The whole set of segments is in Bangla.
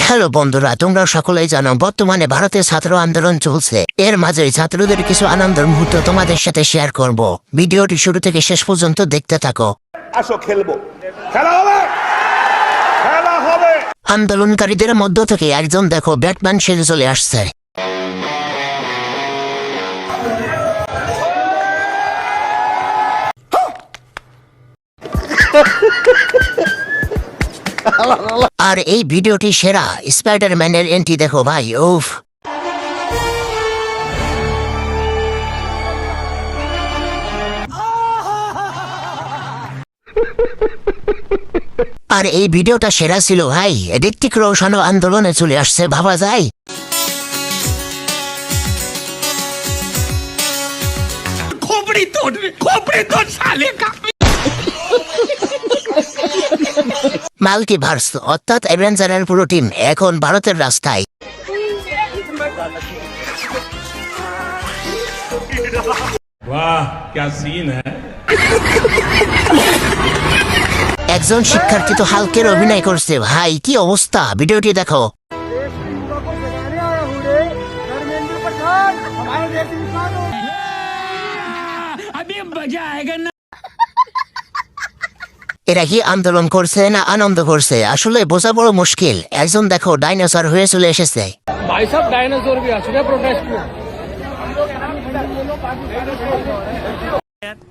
হ্যালো বন্ধুরা, তোমরা সকলেই জানো বর্তমানে ভারতে ছাত্র আন্দোলন চলছে। এর মাঝে ছাত্রদের কিছু আনন্দের মুহূর্ত তোমাদের সাথে শেয়ার করব। ভিডিওটি শুরু থেকে শেষ পর্যন্ত দেখতে থাকো। আসো খেলবো, খেলা হবে, খেলা হবে। আন্দোলনকারীদের মধ্য থেকে একজন দেখো ব্যাটম্যান সেজে চলে আসছে। আর এই ভিডিওটি সেরা স্পাইডারম্যানের এন্ট্রি দেখো ভাই, উফ। আর এই ভিডিওটা সেরা ছিল ভাই, ঋত্বিক রোশনও আন্দোলনে চলে আসছে, ভাবা যায়। खोपड़ी तोड़ साले का। মাল্টিভার্স অর্থাৎ অ্যাভেঞ্জারের পুরো টিম এখন ভারতের রাস্তায়। वाह क्या सीन है। একজন শিক্ষার্থী তো হালকের অভিনয় করছে ভাই, কি অবস্থা, ভিডিওটি দেখো। এরা কি আন্দোলন করছে না আনন্দ করছে আসলে বোঝা বড় মুশকিল। একজন দেখো ডাইনোসর হয়ে চলে এসেছে। भाई साहब डायनासोर भी आ चुके हैं प्रोटेस्ट में।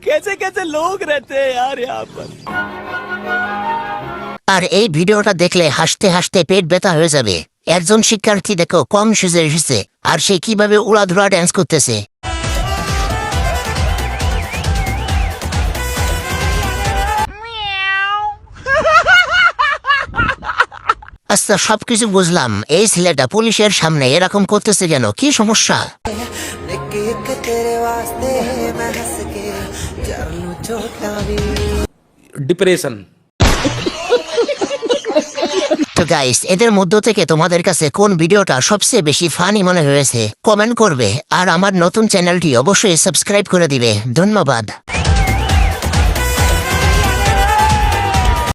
कैसे कैसे लोग रहते हैं यार यहाँ पर। আর এই ভিডিওটা দেখলে হাসতে হাসতে পেট ব্যথা হয়ে যাবে। একজন শিক্ষার্থী দেখো কম সেজে এসেছে, আর সে কিভাবে উড়াধুরা ড্যান্স করতেছে। আচ্ছা, সবকিছু বুঝলাম, এই ছেলেটা পুলিশের সামনে এরকম করতেছে কেন, কি সমস্যা? डिप्रेशन। তো গাইস, এদের মধ্য থেকে তোমাদের কাছে কোন ভিডিওটা সবচেয়ে বেশি ফানি মনে হয়েছে কমেন্ট করবে, আর আমার নতুন চ্যানেলটি অবশ্যই সাবস্ক্রাইব করে দিবে। ধন্যবাদ।